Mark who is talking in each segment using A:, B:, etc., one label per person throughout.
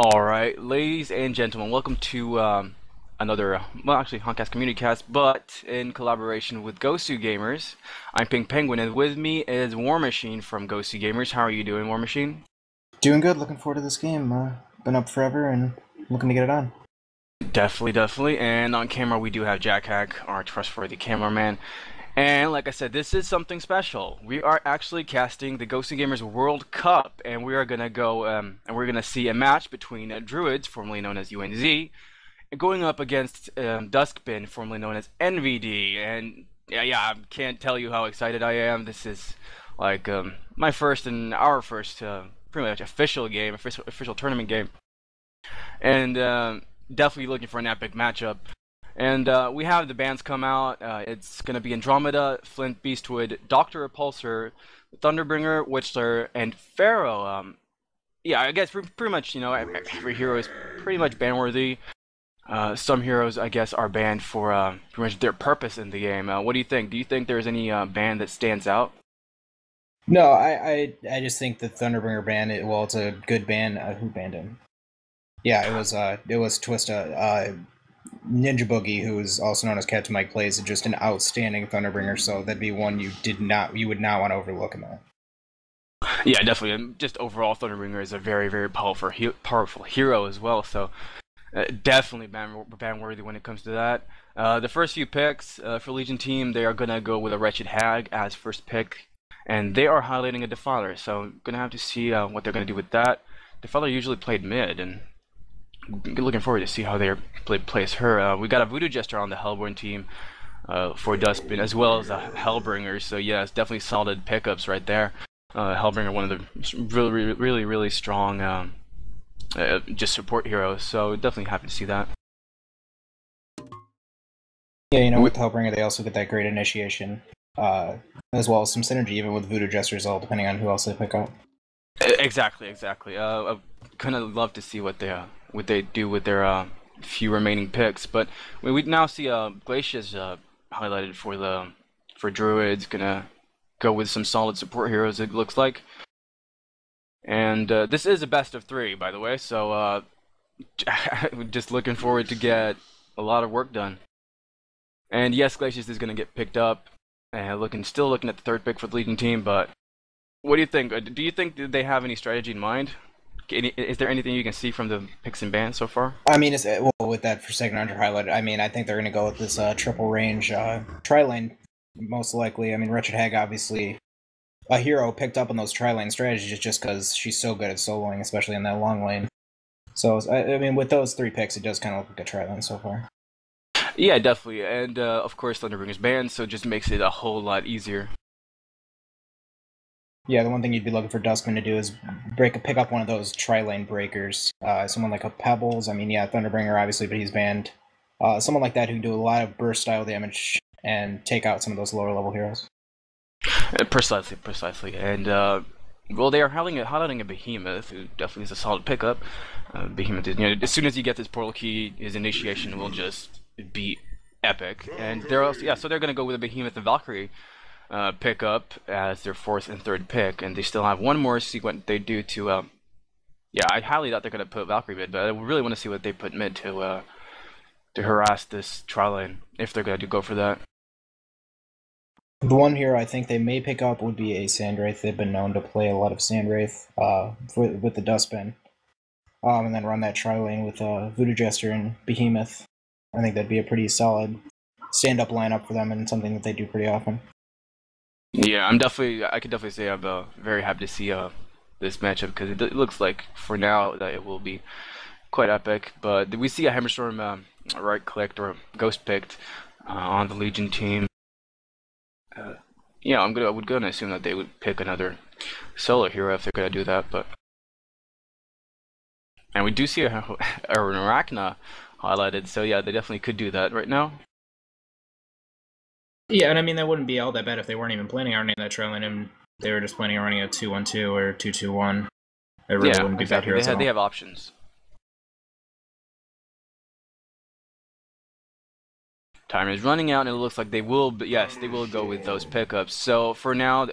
A: All right, ladies and gentlemen, welcome to another, well, actually, Huntcast Community Cast, but in collaboration with Gosu Gamers. I'm Pink Penguin, and with me is War Machine from Gosu Gamers. How are you doing, War Machine?
B: Doing good. Looking forward to this game. Been up forever and looking to get it on.
A: Definitely, definitely. And on camera, we do have Jack Hack, our trustworthy cameraman. And like I said, this is something special. We are actually casting the Gosu Gamers World Cup, and we are gonna go and we're gonna see a match between DrDz, formerly known as UNZ, going up against DskB, formerly known as NVD. And yeah, I can't tell you how excited I am. This is like my first and our first pretty much official game, official tournament game, and definitely looking for an epic matchup. And we have the bands come out. It's going to be Andromeda, Flint Beastwood, Dr. Repulsor, Thunderbringer, Witchler, and Pharaoh. Yeah, I guess pretty much, you know, every hero is pretty much ban-worthy. Some heroes, I guess, are banned for pretty much their purpose in the game. What do you think? Do you think there's any band that stands out?
B: No, I just think the Thunderbringer ban. It's a good ban. Who banned him? Yeah, it was Twista. Ninja Boogie, who is also known as Captain Mike Plays, is just an outstanding Thunderbringer. So that'd be one you would not want to overlook in that.
A: Yeah, definitely. And just overall, Thunderbringer is a very powerful hero as well. So definitely ban-worthy when it comes to that. The first few picks for Legion team, they are gonna go with a Wretched Hag as first pick, and they are highlighting a Defiler. So gonna have to see what they're gonna do with that. Defiler usually played mid, and looking forward to see how they place her. We got a Voodoo Jester on the Hellborn team for Dustbin, as well as a Hellbringer. So yeah, it's definitely solid pickups right there. Hellbringer, one of the really strong just support heroes. So definitely happy to see that.
B: Yeah, you know, with Hellbringer, they also get that great initiation, as well as some synergy, even with Voodoo Jesters, all depending on who else they pick up.
A: Exactly. I kind of love to see what they do with their few remaining picks, but we now see Glacia's highlighted for Druids. Gonna go with some solid support heroes, it looks like. And this is a best of 3, by the way, so just looking forward to get a lot of work done. And yes, Glacius is gonna get picked up, and still looking at the 3rd pick for the Legion team. But what do you think? Do you think they have any strategy in mind? Is there anything you can see from the picks and bans so far?
B: I mean, with that for second under highlighted, I mean, I think they're going to go with this triple range tri-lane, most likely. I mean, Wretched Hag, obviously, a hero picked up on those tri-lane strategies just because she's so good at soloing, especially in that long lane. So, I mean, with those 3 picks, it does kind of look like a tri-lane so far.
A: Yeah, definitely. And, of course, Thunderbringer's banned, so it just makes it a whole lot easier.
B: Yeah, the one thing you'd be looking for Dustman to do is pick up one of those tri-lane breakers. Someone like a Pebbles. I mean, yeah, Thunderbringer obviously, but he's banned. Someone like that who can do a lot of burst style damage and take out some of those lower level heroes.
A: Precisely. And well, they are highlighting a Behemoth, who definitely is a solid pickup. Behemoth is, you know, as soon as he gets his portal key, his initiation will just be epic. And they're also, so they're gonna go with a Behemoth and Valkyrie pick up as their 4th and 3rd pick, and they still have one more. See what they do to yeah, I highly doubt they're gonna put Valkyrie mid, but I really want to see what they put mid to harass this tri-lane, if they're gonna go for that.
B: The one hero I think they may pick up would be a Sandwraith. They've been known to play a lot of Sandwraith with the Dustbin, and then run that tri-lane with Voodoo Jester and Behemoth. I think that'd be a pretty solid stand-up lineup for them, and something that they do pretty often.
A: Yeah, I could definitely say I'm very happy to see this matchup, because it looks like for now that it will be quite epic. But we see a Hammerstorm right-clicked or ghost-picked on the Legion team. Yeah, I would gonna assume that they would pick another solo hero if they're gonna do that. But and we do see a Arachna highlighted, so yeah, they definitely could do that right now.
C: Yeah, and I mean, that wouldn't be all that bad if they weren't even planning on running that trail lane, and they were just planning on running a 2-1-2 or 2-2-1. It really wouldn't be bad heroes at all.
A: They have options. Time is running out, and it looks like they will, but yes, they will go with those pickups. So for now,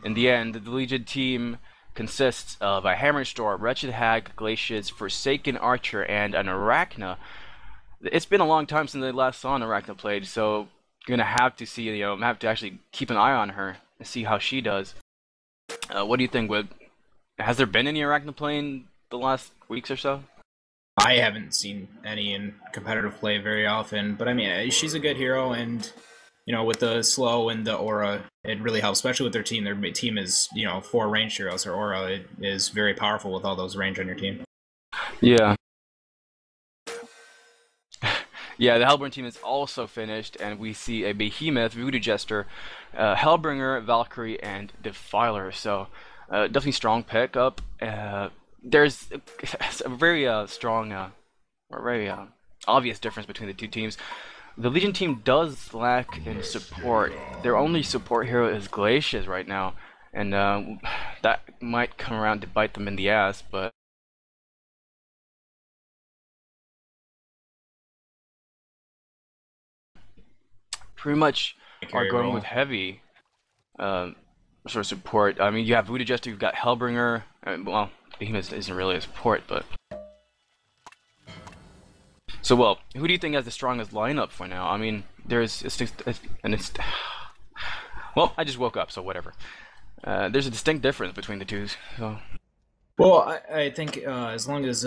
A: in the end, the Legion team consists of a Hammer Storm, Wretched Hag, Glacius, Forsaken Archer, and an Arachna. It's been a long time since I last saw an Arachna played, so you're gonna have to see, have to actually keep an eye on her and see how she does. What do you think, Wood? Has there been any Arachna playing the last weeks or so?
C: I haven't seen any in competitive play very often, but I mean, she's a good hero, and with the slow and the aura, it really helps, especially with their team. Their team is, 4 range heroes. Her aura is very powerful with all those range on your team.
A: Yeah. Yeah, the Hellborn team is also finished, and we see a Behemoth, Voodoo Jester, Hellbringer, Valkyrie, and Defiler. So, definitely strong pickup. There's a very strong, or very obvious difference between the two teams. The Legion team does lack in support. Their only support hero is Glacius right now, and that might come around to bite them in the ass, but pretty much are going with heavy sort of support. I mean, you have Voodoo Jester, you've got Hellbringer, well, Behemoth isn't really a support, but... So, well, who do you think has the strongest lineup for now? I mean, well, I just woke up, so whatever. There's a distinct difference between the two, so...
C: Well, I think as long as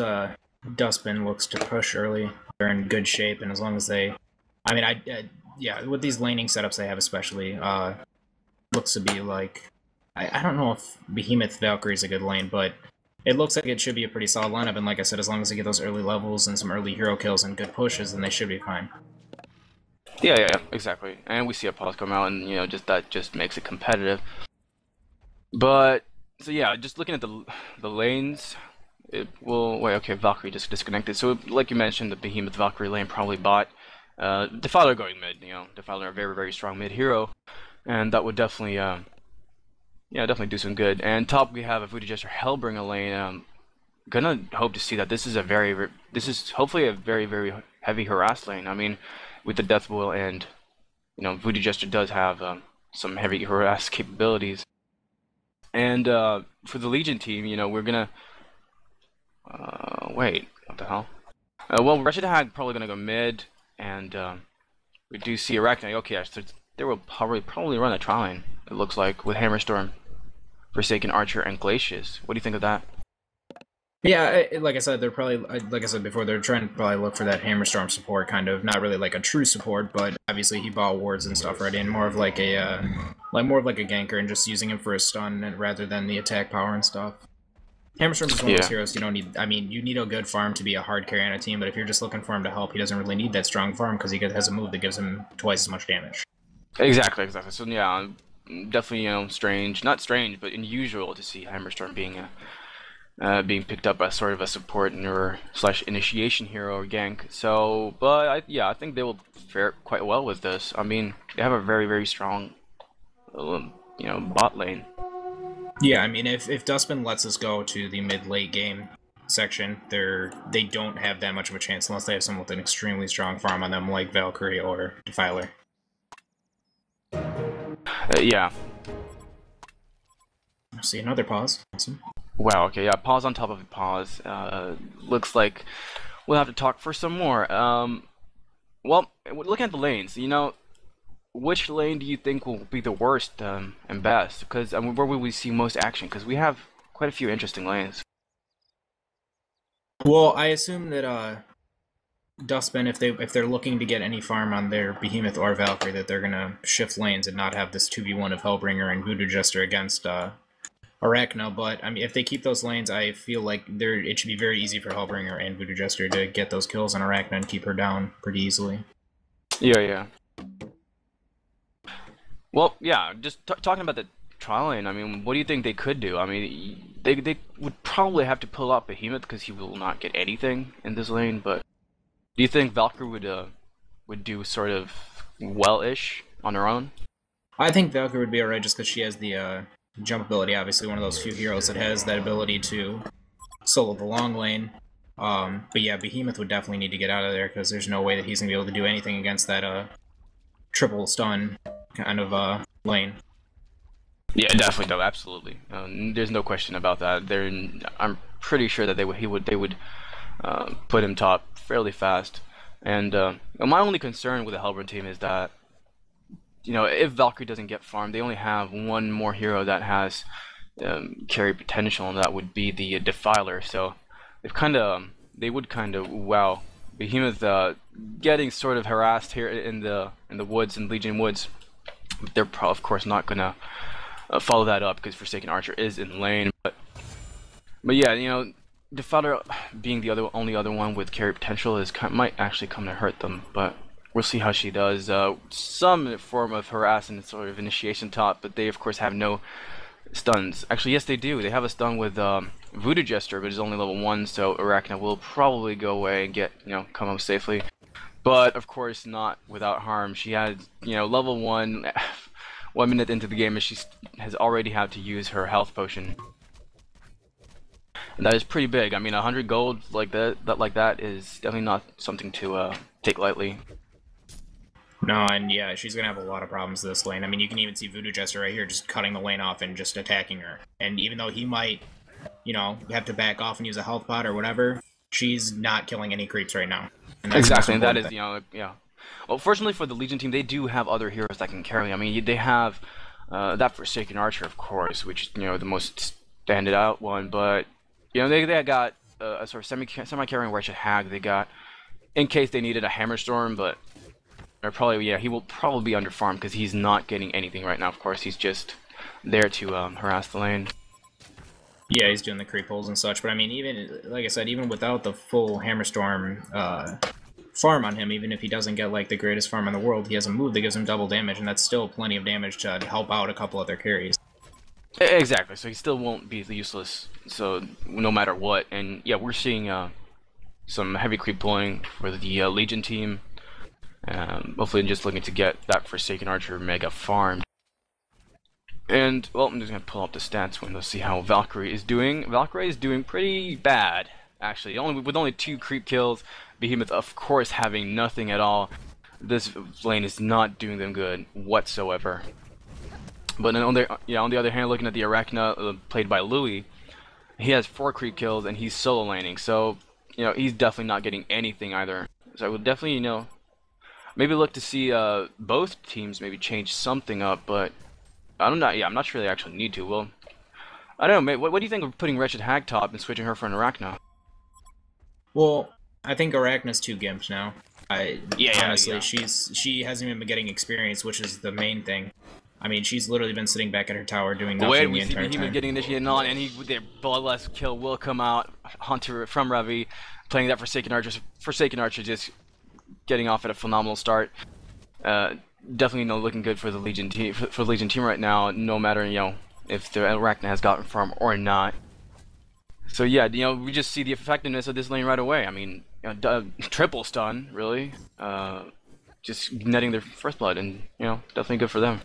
C: Dustbin looks to push early, they're in good shape, and as long as they... I mean, yeah, with these laning setups they have especially, looks to be like... I don't know if Behemoth Valkyrie is a good lane, but it looks like it should be a pretty solid lineup, and like I said, as long as they get those early levels and some early hero kills and good pushes, then they should be fine.
A: Yeah, exactly. And we see a pause come out, and that just makes it competitive. But so yeah, just looking at the lanes, it will wait. Okay, Valkyrie just disconnected. So like you mentioned, the Behemoth Valkyrie lane probably bought. Defiler going mid. Defiler a very, very strong mid hero, and that would definitely definitely do some good. And top we have a Voodoo Jester Hellbringer lane. Gonna hope to see that this is hopefully a very, very heavy harass lane. I mean, with the Death Boil, and Voodoo Jester does have some heavy harass capabilities. And for the Legion team, we're gonna wait, what the hell? Well, Wretched Hag probably gonna go mid, and we do see Arachna. Okay, so they will probably run a trial lane, it looks like, with Hammerstorm, Forsaken Archer, and Glacius. What do you think of that?
C: Yeah, like I said, they're probably, like I said before, they're trying to probably look for that Hammerstorm support, kind of, not really like a true support, but obviously he bought wards and stuff already, and more of like a ganker, and just using him for a stun rather than the attack power and stuff. Hammerstorm is one of those heroes you don't need. I mean, you need a good farm to be a hard carry on a team, but if you're just looking for him to help, he doesn't really need that strong farm because he has a move that gives him twice as much damage.
A: Exactly. So yeah, definitely not strange, but unusual to see Hammerstorm being picked up as sort of a support / initiation hero or gank. So, but I think they will fare quite well with this. I mean, they have a very, very strong bot lane.
C: Yeah, I mean, if Dustbin lets us go to the mid-late game section, they don't have that much of a chance unless they have someone with an extremely strong farm on them, like Valkyrie or Defiler.
A: Yeah.
C: See another pause. Awesome.
A: Wow. Okay. Yeah. Pause on top of a pause. Looks like we'll have to talk for some more. Well, looking at the lanes, which lane do you think will be the worst and best? Because where will we see most action? Because we have quite a few interesting lanes.
C: Well, I assume that Dustbin, if they're looking to get any farm on their Behemoth or Valkyrie, that they're gonna shift lanes and not have this 2v1 of Hellbringer and Voodoo Jester against Arachna. But I mean, if they keep those lanes, I feel like it should be very easy for Hellbringer and Voodoo Jester to get those kills on Arachna and keep her down pretty easily.
A: Yeah. Well, yeah, just talking about the trial lane, I mean, what do you think they could do? I mean, they would probably have to pull out Behemoth because he will not get anything in this lane, but do you think Valkyrie would do sort of well-ish on her own?
C: I think Valkyrie would be alright just because she has the jump ability, obviously one of those few heroes that has that ability to solo the long lane. But yeah, Behemoth would definitely need to get out of there because there's no way that he's going to be able to do anything against that triple stun kind of lane.
A: Yeah, definitely, though, absolutely. There's no question about that. I'm pretty sure that they would put him top fairly fast. And my only concern with the Hellbrun team is that, if Valkyrie doesn't get farmed, they only have one more hero that has carry potential, and that would be the Defiler. So they would kind of wow. Behemoth getting sort of harassed here in the woods, in Legion Woods. They're of course not gonna follow that up because Forsaken Archer is in lane. But yeah, Defiler being the only other one with carry potential might actually come to hurt them. But we'll see how she does. Some form of harassment, sort of initiation top, but they of course have no stuns. Actually, yes, they do. They have a stun with Voodoo Jester, but it's only level 1, so Arachna will probably go away and come home safely. But of course, not without harm. She had level 1, 1 minute into the game, and she has already had to use her health potion. And that is pretty big. I mean, 100 gold like that is definitely not something to take lightly.
C: No, and yeah, she's gonna have a lot of problems this lane. I mean, you can even see Voodoo Jester right here just cutting the lane off and just attacking her. And even though he might, have to back off and use a health pot or whatever, she's not killing any creeps right now. And
A: exactly, and that is, yeah. Well, fortunately for the Legion team, they do have other heroes that can carry. I mean, they have that Forsaken Archer, of course, which is, the most standard out one. But, they got a sort of semi-carrying Wretched Hag. They got, in case they needed a Hammerstorm, but he will probably be under farm because he's not getting anything right now. Of course, he's just there to harass the lane.
C: Yeah, he's doing the creep holes and such. But I mean, even like I said, even without the full Hammerstorm farm on him, even if he doesn't get like the greatest farm in the world, he has a move that gives him double damage, and that's still plenty of damage to help out a couple other carries.
A: Exactly. So he still won't be useless. So no matter what, and yeah, we're seeing some heavy creep pulling for the Legion team. Hopefully just looking to get that Forsaken Archer mega farmed. And, well, I'm just going to pull up the stats window to see how Valkyrie is doing. Valkyrie is doing pretty bad, actually. With only 2 creep kills, Behemoth, of course, having nothing at all. This lane is not doing them good whatsoever. But on the other hand, looking at the Arachna played by Louis, he has 4 creep kills and he's solo laning. So, he's definitely not getting anything either. So I would definitely, maybe look to see both teams maybe change something up, but I'm not sure they actually need to. Well, I don't know, what do you think of putting Wretched Hag top and switching her for an Arachna?
C: Well, I think Arachna's too gimped now. Honestly,
A: yeah.
C: she hasn't even been getting experience, which is the main thing. I mean, she's literally been sitting back at her tower doing nothing the entire time.
A: Behemoth getting initiated on, and their bloodlust kill will come out. Hunter from Revi playing that Forsaken Archer. Forsaken Archer just getting off at a phenomenal start. Definitely looking good for the Legion team right now, no matter if the Arachna has gotten farm or not. So yeah, we just see the effectiveness of this lane right away. I mean, triple stun really, just netting their first blood, and definitely good for them.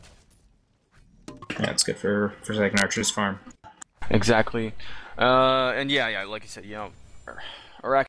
C: Yeah, it's good for Forsaken Archer's farm.
A: Exactly, and yeah, like you said, Arachna